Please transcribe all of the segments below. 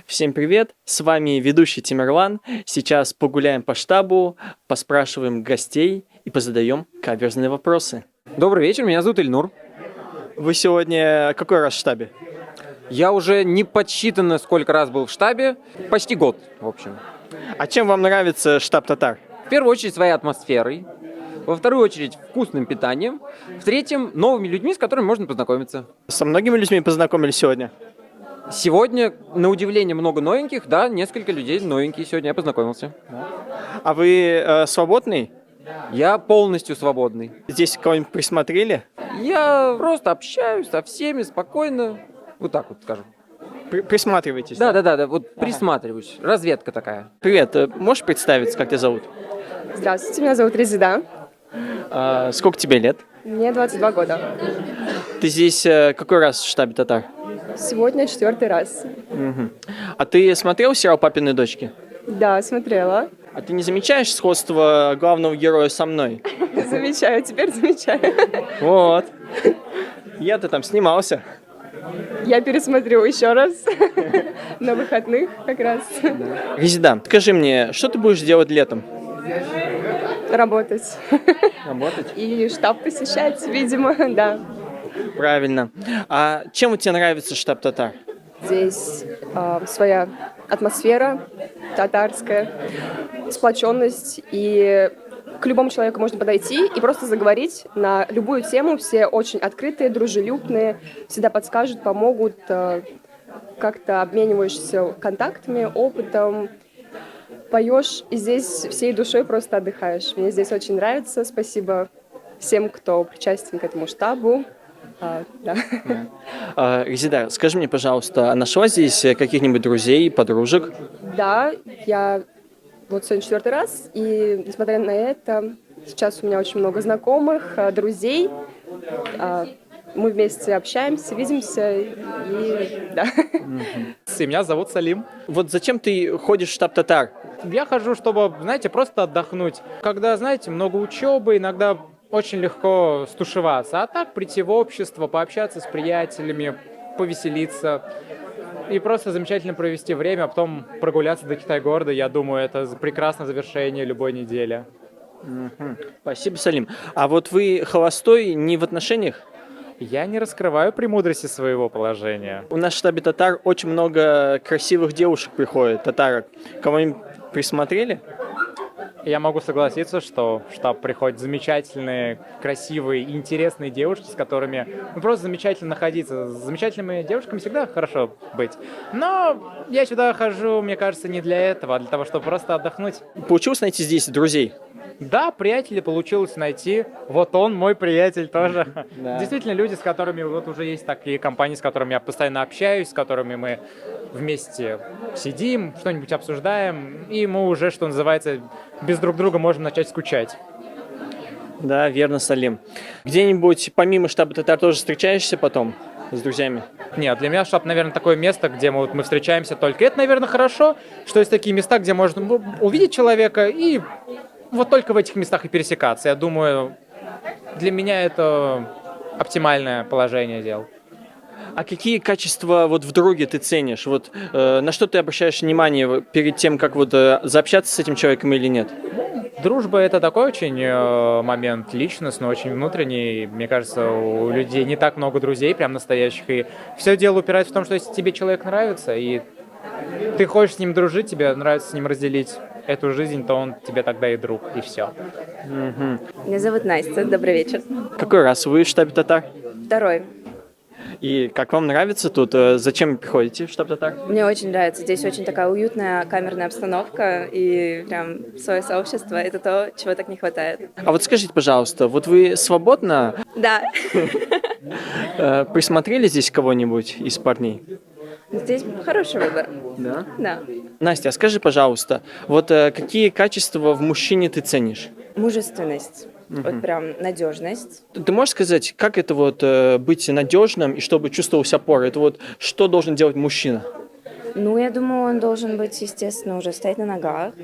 Всем привет, с вами ведущий Тимерлан. Сейчас погуляем по штабу, поспрашиваем гостей и позадаем каверзные вопросы. Добрый вечер, меня зовут Ильнур. Вы сегодня какой раз в штабе? Я уже не подсчитано сколько раз был в штабе, почти год, в общем. А чем вам нравится штаб татар? В первую очередь своей атмосферой, во вторую очередь вкусным питанием, в третьем новыми людьми, с которыми можно познакомиться. Со многими людьми познакомились сегодня? Сегодня, на удивление, много новеньких, да, несколько людей новенькие сегодня я познакомился. А вы свободный? Я полностью свободный. Здесь кого-нибудь присмотрели? Я просто общаюсь со всеми спокойно, вот так вот скажем. Присматривайтесь? Да, вот присматриваюсь, разведка такая. Привет, можешь представиться, как тебя зовут? Здравствуйте, меня зовут Резида. Сколько тебе лет? Мне 22 года. Ты здесь какой раз в штабе татар? Сегодня 4-й раз. А ты смотрел сериал «Папины дочки»? Да, смотрела. А ты не замечаешь сходство главного героя со мной? Замечаю, теперь замечаю. Вот. Я-то там снимался. Я пересмотрю еще раз. На выходных как раз. Резида, скажи мне, что ты будешь делать летом? Работать. Работать? И штаб посещать, видимо, да. Правильно. А чем вот тебе нравится штаб татар? Здесь своя атмосфера татарская, сплоченность, и к любому человеку можно подойти и просто заговорить на любую тему. Все очень открытые, дружелюбные, всегда подскажут, помогут, как-то обмениваешься контактами, опытом, поешь, и здесь всей душой просто отдыхаешь. Мне здесь очень нравится. Спасибо всем, кто причастен к этому штабу. Да. Резида, скажи мне, пожалуйста, а нашла здесь каких-нибудь друзей, подружек? Да, я вот сегодня 4-й раз, и несмотря на это, сейчас у меня очень много знакомых, друзей. Мы вместе общаемся, видимся, и да. Меня зовут Салим. Вот зачем ты ходишь в штаб татар? Я хожу, чтобы, знаете, просто отдохнуть. Когда, знаете, много учебы, иногда очень легко стушеваться. А так прийти в общество, пообщаться с приятелями, повеселиться и просто замечательно провести время, а потом прогуляться до Китай-города. Я думаю, это прекрасное завершение любой недели. Спасибо, Салим. А вот вы холостой, не в отношениях? Я не раскрываю премудрости своего положения. У нас в штабе татар очень много красивых девушек приходит, татарок. Кого-нибудь присмотрели? Я могу согласиться, что в штаб приходят замечательные, красивые, интересные девушки, с которыми просто замечательно находиться. С замечательными девушками всегда хорошо быть. Но я сюда хожу, мне кажется, не для этого, а для того, чтобы просто отдохнуть. Получилось найти здесь друзей? Да, приятелей получилось найти. Вот он, мой приятель тоже. Да. Действительно, люди, с которыми вот уже есть такие компании, с которыми я постоянно общаюсь, с которыми мы вместе сидим, что-нибудь обсуждаем, и мы уже, что называется, без друг друга можем начать скучать. Да, верно, Салим. Где-нибудь помимо штаба татар тоже встречаешься потом с друзьями? Нет, для меня штаб, наверное, такое место, где мы встречаемся только. И это, наверное, хорошо, что есть такие места, где можно увидеть человека и вот только в этих местах и пересекаться. Я думаю, для меня это оптимальное положение дел. А какие качества вот в друге ты ценишь? Вот на что ты обращаешь внимание перед тем, как вот заобщаться с этим человеком или нет? Дружба — это такой очень момент личностный, очень внутренний. Мне кажется, у людей не так много друзей, прям настоящих. И все дело упирается в том, что если тебе человек нравится, и ты хочешь с ним дружить, тебе нравится с ним разделить эту жизнь, то он тебе тогда и друг, и все. Меня зовут Настя, добрый вечер. Какой раз вы в штабе татар? 2-й. И как вам нравится тут? Зачем приходите в штаб татар? Мне очень нравится. Здесь очень такая уютная камерная обстановка и прям свое сообщество. Это то, чего так не хватает. А вот скажите, пожалуйста, вот вы свободно Да, присмотрели здесь кого-нибудь из парней? здесь хороший выбор. Да. Да. Настя, а скажи, пожалуйста, вот какие качества в мужчине ты ценишь? Мужественность. Вот прям надежность. Ты можешь сказать, как это вот быть надежным и чтобы чувствовалась опора? Это вот что должен делать мужчина? Ну, я думаю, он должен быть, естественно, уже стоять на ногах.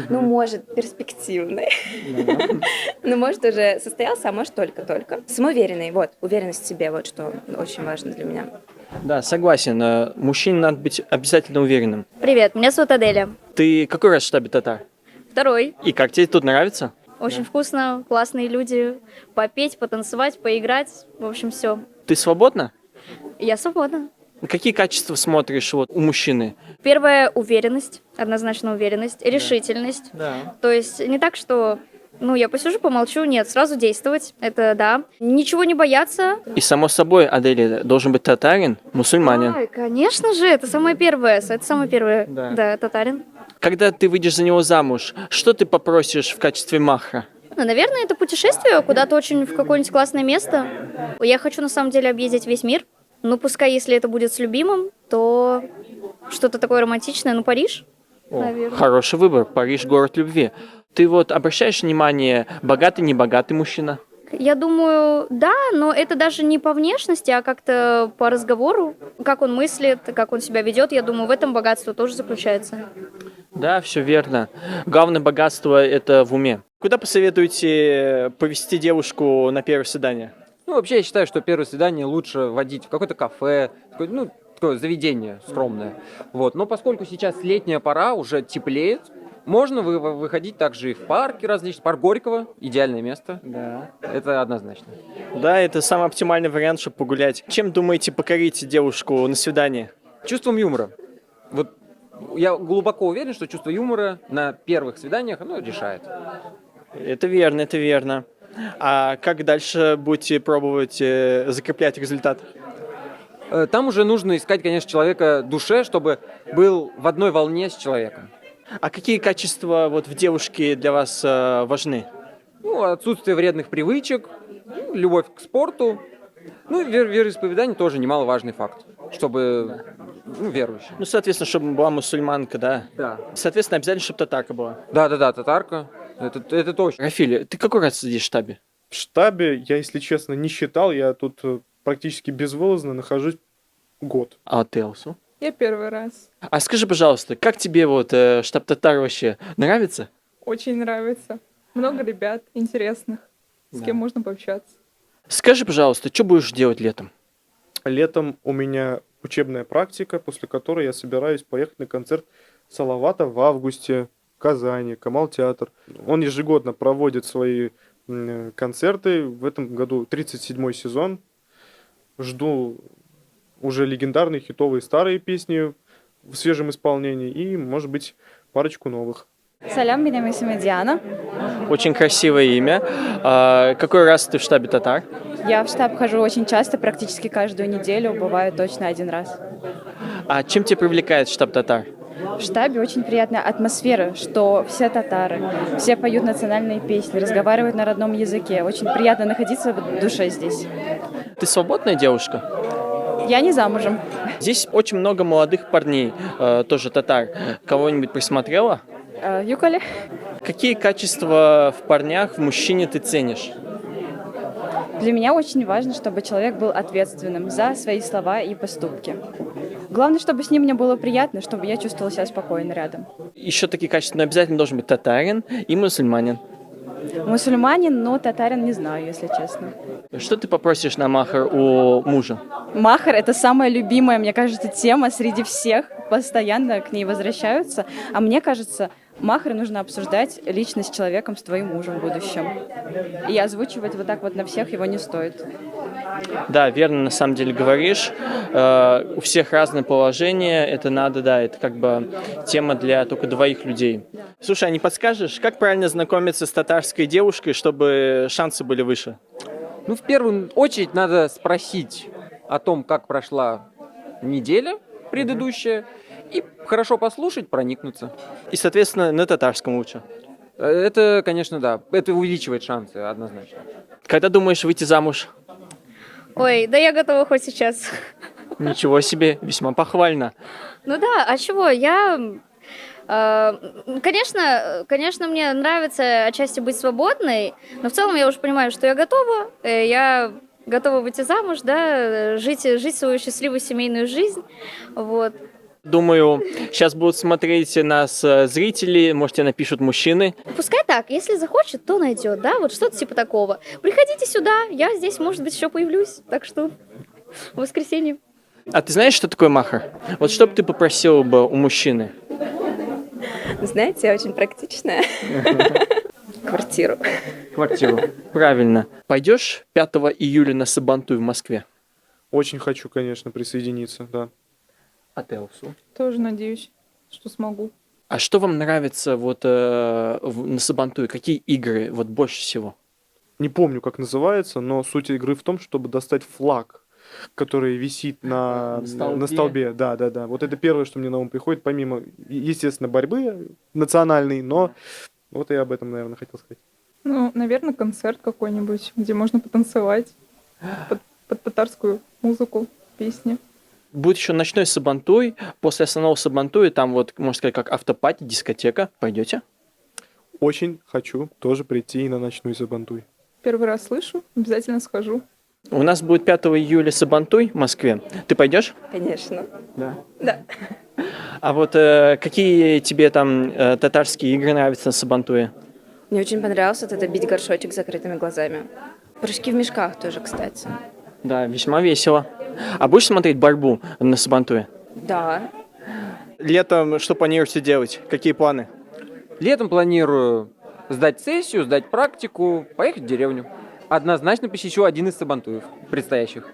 Ну, может, перспективный. Ну, может, уже состоялся, а может, только-только. Самоуверенный, вот, уверенность в себе, вот что очень важно для меня. Да, согласен. Мужчине надо быть обязательно уверенным. Привет, меня зовут Аделя. Ты какой раз в штабе татар? Второй. И как тебе тут нравится? Очень вкусно, классные люди. Попеть, потанцевать, поиграть. В общем, все. Ты свободна? Я свободна. Какие качества смотришь вот у мужчины? Первое — уверенность, однозначно уверенность, решительность. Да. То есть не так, что, я посижу, помолчу, нет, сразу действовать, это да. Ничего не бояться. И само собой, Аделия, должен быть татарин, мусульманин. Ай, конечно же, это самое первое, Да. Да, татарин. Когда ты выйдешь за него замуж, что ты попросишь в качестве махра? Наверное, это путешествие куда-то очень в какое-нибудь классное место. Я хочу, на самом деле, объездить весь мир. Ну, пускай, если это будет с любимым, то что-то такое романтичное. Париж, наверное. Хороший выбор. Париж — город любви. Ты вот обращаешь внимание, богатый, небогатый мужчина? Я думаю, да, но это даже не по внешности, а как-то по разговору. Как он мыслит, как он себя ведет. Я думаю, в этом богатство тоже заключается. Да, все верно. Главное богатство — это в уме. Куда посоветуете повести девушку на первое свидание? Вообще, я считаю, что первое свидание лучше водить в какое-то кафе, такое заведение скромное. Вот. Но поскольку сейчас летняя пора, уже теплеет, можно выходить также и в парки различные. Парк Горького — идеальное место. Да. Это однозначно. Да, это самый оптимальный вариант, чтобы погулять. Чем думаете покорить девушку на свидание? Чувством юмора. Вот я глубоко уверен, что чувство юмора на первых свиданиях, оно решает. Это верно, это верно. А как дальше будете пробовать закреплять результат? Там уже нужно искать, конечно, человека душе, чтобы был в одной волне с человеком. А какие качества вот в девушке для вас важны? Отсутствие вредных привычек, любовь к спорту. Вероисповедание тоже немаловажный факт, чтобы верующий. Соответственно, чтобы была мусульманка, да? Да. Соответственно, обязательно, чтобы татарка была. Да, татарка. Это точно. Рафиль, ты какой раз сидишь в штабе? В штабе я, если честно, не считал. Я тут практически безвылазно нахожусь год. А ты, Алсу? Я первый раз. А скажи, пожалуйста, как тебе вот штаб татар вообще нравится? Очень нравится. Много ребят интересных, с кем можно пообщаться. Скажи, пожалуйста, что будешь делать летом? Летом у меня учебная практика, после которой я собираюсь поехать на концерт Салавата в августе в Казани, Камал-театр. Он ежегодно проводит свои концерты. В этом году 37-й сезон. Жду уже легендарные хитовые старые песни в свежем исполнении и, может быть, парочку новых. Салям, меня зовут Диана. Очень красивое имя. Какой раз ты в штабе татар? Я в штаб хожу очень часто, практически каждую неделю, бывает точно один раз. А чем тебя привлекает штаб татар? В штабе очень приятная атмосфера, что все татары, все поют национальные песни, разговаривают на родном языке. Очень приятно находиться в душе здесь. Ты свободная девушка? Я не замужем. Здесь очень много молодых парней, тоже татар. Кого-нибудь присмотрела? Юкали? Какие качества в парнях, в мужчине ты ценишь? Для меня очень важно, чтобы человек был ответственным за свои слова и поступки. Главное, чтобы с ним мне было приятно, чтобы я чувствовала себя спокойно рядом. Еще такие качества, но обязательно должен быть татарин и мусульманин. Мусульманин, но татарин не знаю, если честно. Что ты попросишь на махар у мужа? Махар — это самая любимая, мне кажется, тема среди всех. Постоянно к ней возвращаются. А мне кажется, махар нужно обсуждать лично с человеком, с твоим мужем в будущем. И озвучивать вот так вот на всех его не стоит. Да, верно, на самом деле говоришь. У всех разное положение. Это надо, да, это как бы тема для только двоих людей. Слушай, а не подскажешь, как правильно знакомиться с татарской девушкой, чтобы шансы были выше? В первую очередь надо спросить о том, как прошла неделя предыдущая, и хорошо послушать, проникнуться. И, соответственно, на татарском лучше. Это, конечно, да. Это увеличивает шансы, однозначно. Когда думаешь выйти замуж? Ой, да я готова хоть сейчас. Ничего себе, весьма похвально. Ну да, а чего? Конечно, мне нравится отчасти быть свободной, но в целом я уже понимаю, что я готова выйти замуж, да, жить свою счастливую семейную жизнь, вот. Думаю, сейчас будут смотреть нас зрители, может, тебе напишут мужчины. Пускай так, если захочет, то найдет, да, вот что-то типа такого. Приходите сюда, я здесь, может быть, еще появлюсь, так что в воскресенье. А ты знаешь, что такое махр? Вот что бы ты попросила бы у мужчины? Знаете, я очень практичная. Квартиру. Квартиру. Правильно. Пойдешь 5 июля на Сабантуй в Москве? Очень хочу, конечно, присоединиться, да. А ты, Алсу? Тоже надеюсь, что смогу. А что вам нравится вот на Сабантуе? Какие игры вот больше всего? Не помню, как называется, но суть игры в том, чтобы достать флаг, который висит На столбе. на столбе. Да, да, да. Вот это первое, что мне на ум приходит, помимо, естественно, борьбы национальной, но вот я об этом, наверное, хотел сказать. Ну, наверное, концерт какой-нибудь, где можно потанцевать под татарскую музыку, песни. Будет еще ночной Сабантуй. После основного Сабантуя там вот, можно сказать, как автопати, дискотека. Пойдете? Очень хочу тоже прийти и на ночную Сабантуй. Первый раз слышу, обязательно схожу. У нас будет 5 июля Сабантуй в Москве. Ты пойдешь? Конечно. Да. Да. А вот какие тебе там татарские игры нравятся на Сабантуе? Мне очень понравился вот это бить горшочек с закрытыми глазами. Прыжки в мешках тоже, кстати. Да, весьма весело. А будешь смотреть борьбу на Сабантуе? Да. Летом что планируете делать? Какие планы? Летом планирую сдать сессию, сдать практику, поехать в деревню. Однозначно посещу один из Сабантуев предстоящих.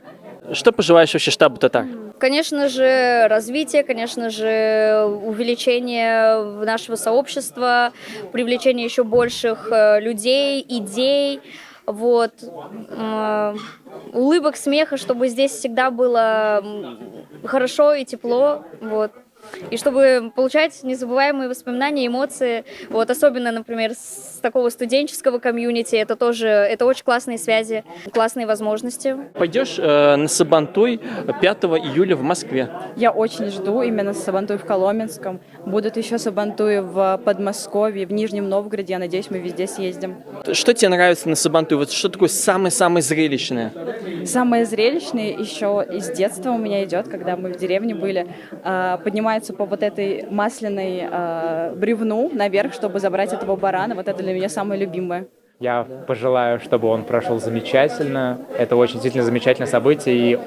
Что пожелаешь вообще штабу татар? Конечно же, развитие, конечно же, увеличение нашего сообщества, привлечение еще больших людей, идей, вот, улыбок, смеха, чтобы здесь всегда было хорошо и тепло, вот. И чтобы получать незабываемые воспоминания, эмоции, вот, особенно, например, с такого студенческого комьюнити, это тоже, это очень классные связи, классные возможности. Пойдешь на Сабантуй 5 июля в Москве. Я очень жду именно Сабантуй в Коломенском. Будут еще Сабантуи в Подмосковье, в Нижнем Новгороде. Я надеюсь, мы везде съездим. Что тебе нравится на Сабантуе? Вот что такое самое-самое зрелищное? Самое зрелищное еще из детства у меня идет, когда мы в деревне были, поднимаются по вот этой масляной бревну наверх, чтобы забрать этого барана. Вот это для меня самое любимое. Я пожелаю, чтобы он прошел замечательно. Это очень действительно замечательное событие. И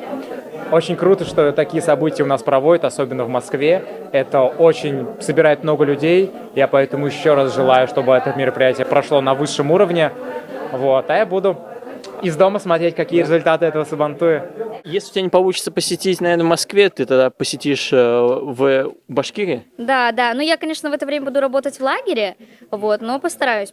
очень круто, что такие события у нас проводят, особенно в Москве. Это очень собирает много людей. Я поэтому еще раз желаю, чтобы это мероприятие прошло на высшем уровне. Вот. А я буду из дома смотреть, какие результаты этого Сабантуя. Если у тебя не получится посетить, наверное, в Москве, ты тогда посетишь в Башкирии? Да, да, ну я, конечно, в это время буду работать в лагере, вот, но постараюсь.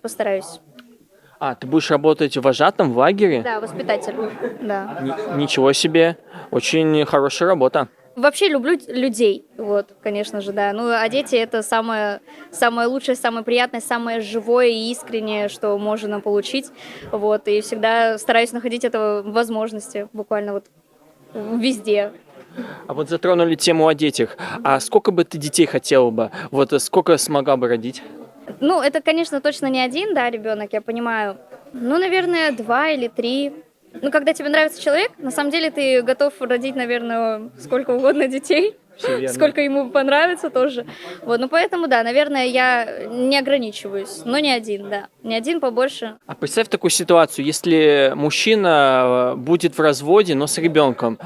А, ты будешь работать вожатым в лагере? Да, воспитатель, да. Ничего себе, очень хорошая работа. Вообще люблю людей, вот, конечно же, да. Ну, а дети — это самое лучшее, самое приятное, самое живое и искреннее, что можно получить, вот. И всегда стараюсь находить этого возможности буквально вот везде. А вот затронули тему о детях. А сколько бы ты детей хотела бы? Вот сколько смогла бы родить? Ну, это, конечно, точно не один, да, ребенок, я понимаю. Ну, наверное, 2 или 3. Ну, когда тебе нравится человек, на самом деле ты готов родить, наверное, сколько угодно детей, Всё верно. сколько ему понравится тоже. Вот, ну поэтому, да, наверное, я не ограничиваюсь, но не один, да, не один, побольше. А представь такую ситуацию, если мужчина будет в разводе, но с ребенком,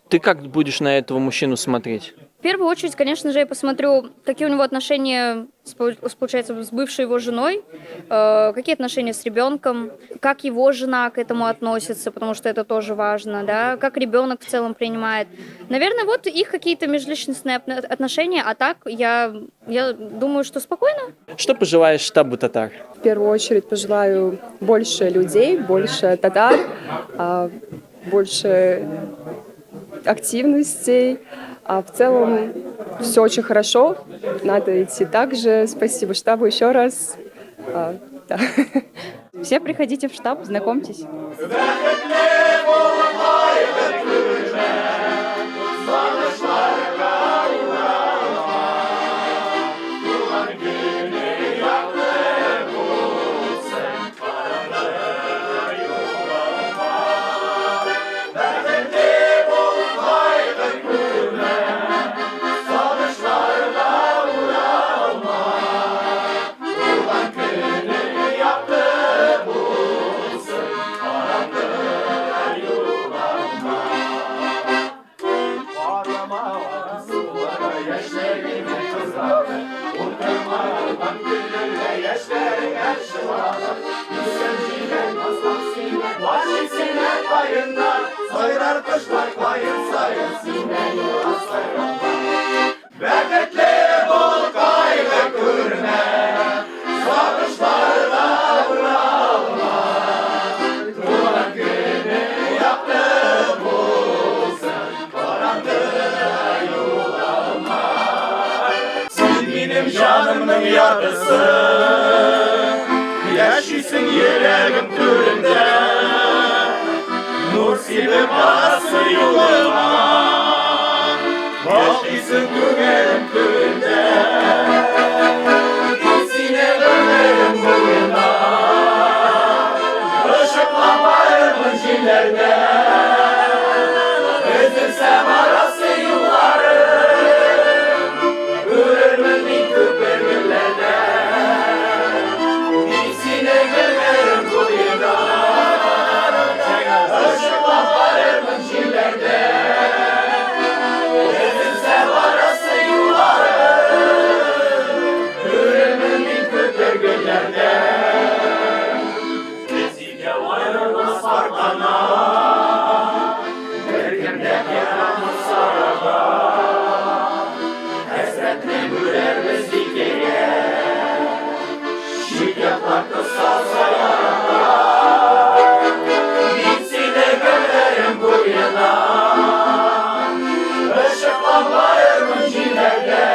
ты как будешь на этого мужчину смотреть? В первую очередь, конечно же, я посмотрю, какие у него отношения, получается, с бывшей его женой, какие отношения с ребенком, как его жена к этому относится, потому что это тоже важно, да, как ребенок в целом принимает. Наверное, вот их какие-то межличностные отношения, а так я думаю, что спокойно. Что пожелаешь штабу татар? В первую очередь пожелаю больше людей, больше татар, больше активностей. А в целом все очень хорошо, надо идти так же. Спасибо штабу еще раз. Да. Все приходите в штаб, знакомьтесь. Benim canımın yarısı, yaşıyorsun yüreğim türünde. Nur gibi bası yoluma, bakıyorsun güverim türünde. İçine dönerim boyuna, ışıkla bayırmın jillerde. Üzülsem arası yılları, görürmün bir küper güllerde. İçine gömerim boyuna, ışıkla bayırmın jillerde. Üzülsem arası yılları, görürmün bir küper güllerde. Kesike ayrılmaz farkana, yaprakta salsa yarata, içine gömerim bu yana. Işıkla bayırmın jillerde,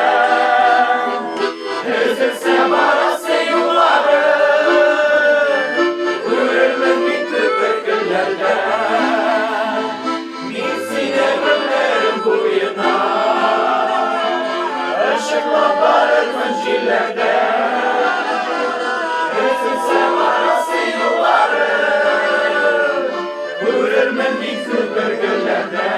üzülsem arası yılları, görürmün bir küper güllerde. İçine gömerim bu yana, ışıkla bayırmın jillerde. Üzülsem arası yılları, görürmün bir küper güllerde.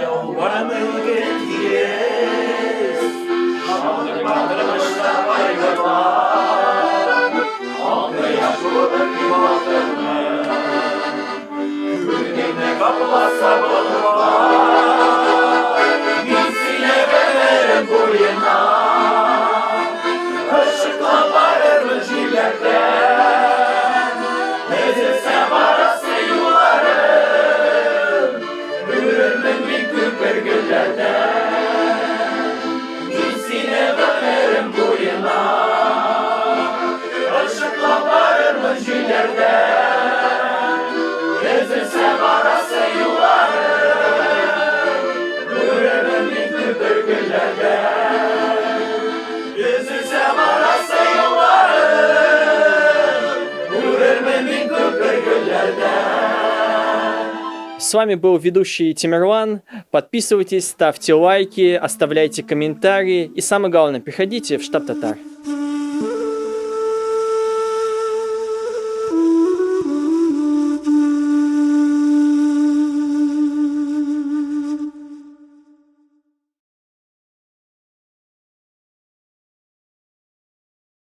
Yollarımı getiririz, şanlı bandırmışlar baygınlar. Altı yaş olur bir baktırma, gülgünle kapılasa bulunma. Bizine verelim boyuna, ışıkla bayırmın jillerde. Üzülsem arası yılları, görürmün bir küper güllerde. İçine dönerim boyuna, ışıkla bayırmın jillerde. Üzülsem arası yılları, görürmün bir küper güllerde. Üzülsem arası yılları, görürmün bir küper güllerde. С вами был ведущий Тимирлан. Подписывайтесь, ставьте лайки, оставляйте комментарии и самое главное, приходите в штаб Татар.